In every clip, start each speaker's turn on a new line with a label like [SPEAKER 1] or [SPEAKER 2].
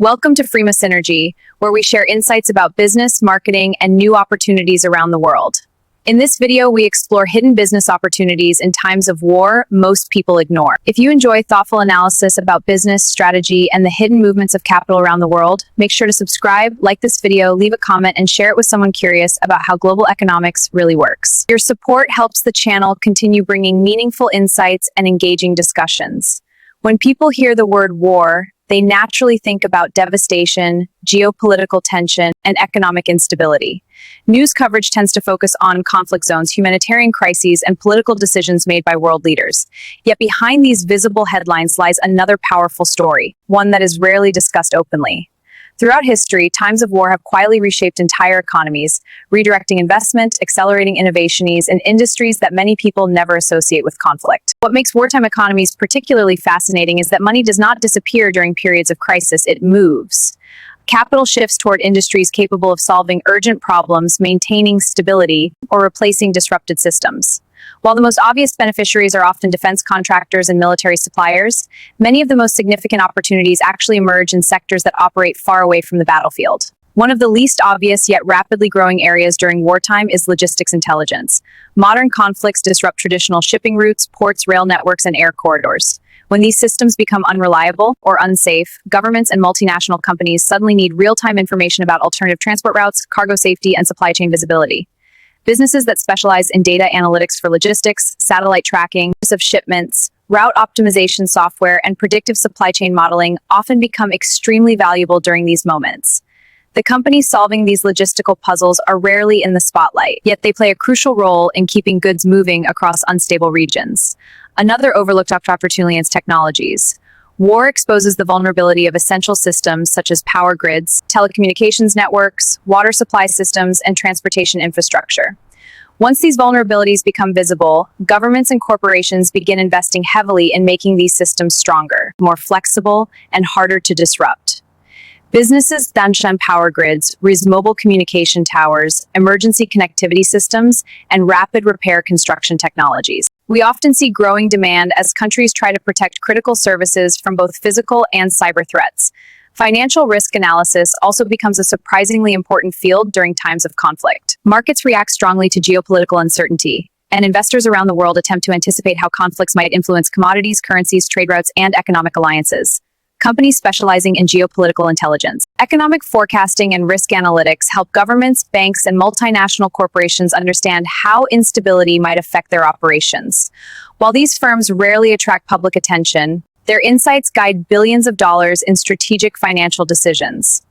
[SPEAKER 1] Welcome to Freema Synergy, where we share insights about business, marketing, and new opportunities around the world. In this video, we explore hidden business opportunities in times of war most people ignore. If you enjoy thoughtful analysis about business, strategy, and the hidden movements of capital around the world, make sure to subscribe, like this video, leave a comment, and share it with someone curious about how global economics really works. Your support helps the channel continue bringing meaningful insights and engaging discussions. When people hear the word war, they naturally think about devastation, geopolitical tension, and economic instability. News coverage tends to focus on conflict zones, humanitarian crises, and political decisions made by world leaders. Yet behind these visible headlines lies another powerful story, one that is rarely discussed openly. Throughout history, times of war have quietly reshaped entire economies, redirecting investment, accelerating innovations in industries that many people never associate with conflict. What makes wartime economies particularly fascinating is that money does not disappear during periods of crisis, it moves. Capital shifts toward industries capable of solving urgent problems, maintaining stability, or replacing disrupted systems. While the most obvious beneficiaries are often defense contractors and military suppliers, many of the most significant opportunities actually emerge in sectors that operate far away from the battlefield. One of the least obvious yet rapidly growing areas during wartime is logistics intelligence. Modern conflicts disrupt traditional shipping routes, ports, rail networks, and air corridors. When these systems become unreliable or unsafe, governments and multinational companies suddenly need real-time information about alternative transport routes, cargo safety, and supply chain visibility. Businesses that specialize in data analytics for logistics, satellite tracking of shipments, route optimization software, and predictive supply chain modeling often become extremely valuable during these moments. The companies solving these logistical puzzles are rarely in the spotlight, yet they play a crucial role in keeping goods moving across unstable regions. Another overlooked opportunity is technologies. War exposes the vulnerability of essential systems such as power grids, telecommunications networks, water supply systems, and transportation infrastructure. Once these vulnerabilities become visible, governments and corporations begin investing heavily in making these systems stronger, more flexible, and harder to disrupt. Businesses that shun power grids, raise mobile communication towers, emergency connectivity systems, and rapid repair construction technologies. We often see growing demand as countries try to protect critical services from both physical and cyber threats. Financial risk analysis also becomes a surprisingly important field during times of conflict. Markets react strongly to geopolitical uncertainty, and investors around the world attempt to anticipate how conflicts might influence commodities, currencies, trade routes, and economic alliances. Companies specializing in geopolitical intelligence, economic forecasting, and risk analytics help governments, banks, and multinational corporations understand how instability might affect their operations. While these firms rarely attract public attention, their insights guide billions of dollars in strategic financial decisions.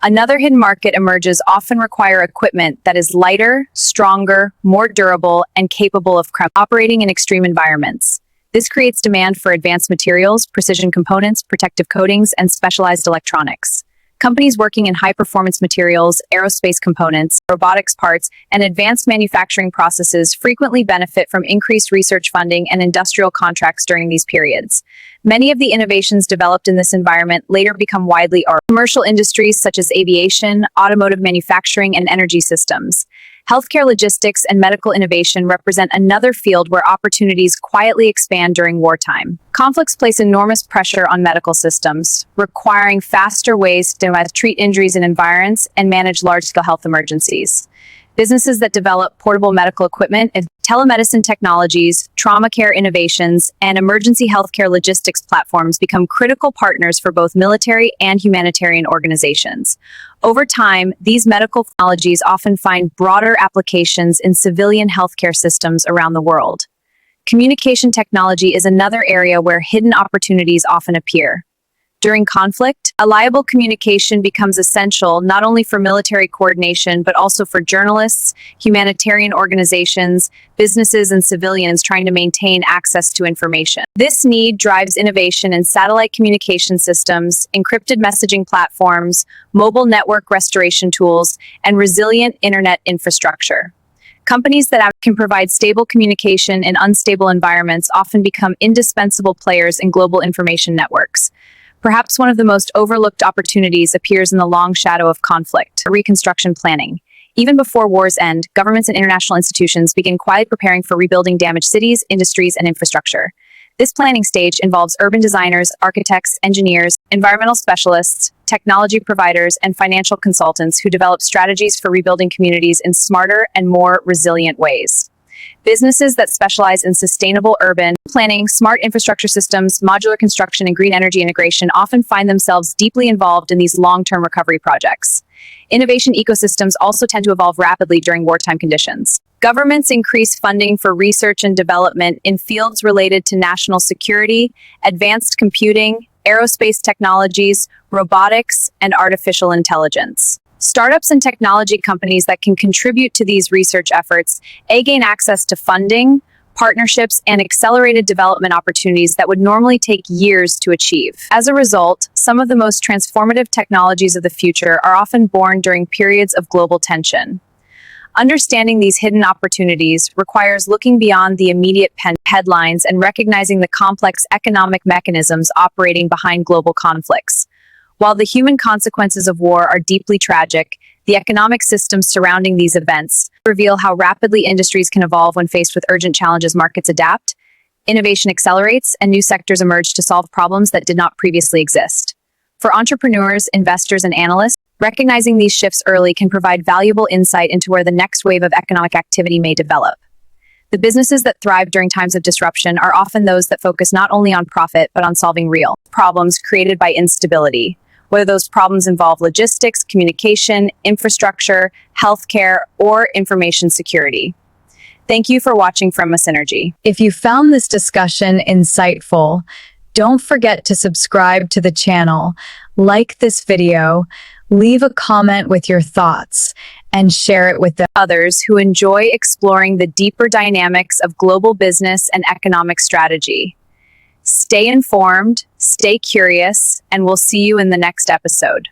[SPEAKER 1] Another hidden market emerges often require equipment that is lighter, stronger, more durable, and capable of operating in extreme environments. This creates demand for advanced materials, precision components, protective coatings, and specialized electronics. Companies working in high-performance materials, aerospace components, robotics parts, and advanced manufacturing processes frequently benefit from increased research funding and industrial contracts during these periods. Many of the innovations developed in this environment later become widely commercial industries such as aviation, automotive manufacturing, and energy systems. Healthcare logistics and medical innovation represent another field where opportunities quietly expand during wartime. Conflicts place enormous pressure on medical systems, requiring faster ways to treat injuries in environments and manage large-scale health emergencies. Businesses that develop portable medical equipment, telemedicine technologies, trauma care innovations, and emergency healthcare logistics platforms become critical partners for both military and humanitarian organizations. Over time, these medical technologies often find broader applications in civilian healthcare systems around the world. Communication technology is another area where hidden opportunities often appear. During conflict, reliable communication becomes essential not only for military coordination, but also for journalists, humanitarian organizations, businesses, and civilians trying to maintain access to information. This need drives innovation in satellite communication systems, encrypted messaging platforms, mobile network restoration tools, and resilient internet infrastructure. Companies that can provide stable communication in unstable environments often become indispensable players in global information networks. Perhaps one of the most overlooked opportunities appears in the long shadow of conflict, reconstruction planning. Even before wars end, governments and international institutions begin quietly preparing for rebuilding damaged cities, industries, and infrastructure. This planning stage involves urban designers, architects, engineers, environmental specialists, technology providers, and financial consultants who develop strategies for rebuilding communities in smarter and more resilient ways. Businesses that specialize in sustainable urban planning, smart infrastructure systems, modular construction, and green energy integration often find themselves deeply involved in these long-term recovery projects. Innovation ecosystems also tend to evolve rapidly during wartime conditions. Governments increase funding for research and development in fields related to national security, advanced computing, aerospace technologies, robotics, and artificial intelligence. Startups and technology companies that can contribute to these research efforts gain access to funding, partnerships, and accelerated development opportunities that would normally take years to achieve. As a result, some of the most transformative technologies of the future are often born during periods of global tension. Understanding these hidden opportunities requires looking beyond the immediate headlines and recognizing the complex economic mechanisms operating behind global conflicts. While the human consequences of war are deeply tragic, the economic systems surrounding these events reveal how rapidly industries can evolve when faced with urgent challenges. Markets adapt, innovation accelerates, and new sectors emerge to solve problems that did not previously exist. For entrepreneurs, investors, and analysts, recognizing these shifts early can provide valuable insight into where the next wave of economic activity may develop. The businesses that thrive during times of disruption are often those that focus not only on profit, but on solving real problems created by instability, whether those problems involve logistics, communication, infrastructure, healthcare, or information security. Thank you for watching from Synergy. If you found this discussion insightful, don't forget to subscribe to the channel, like this video, leave a comment with your thoughts, and share it with the others who enjoy exploring the deeper dynamics of global business and economic strategy. Stay informed, stay curious, and we'll see you in the next episode.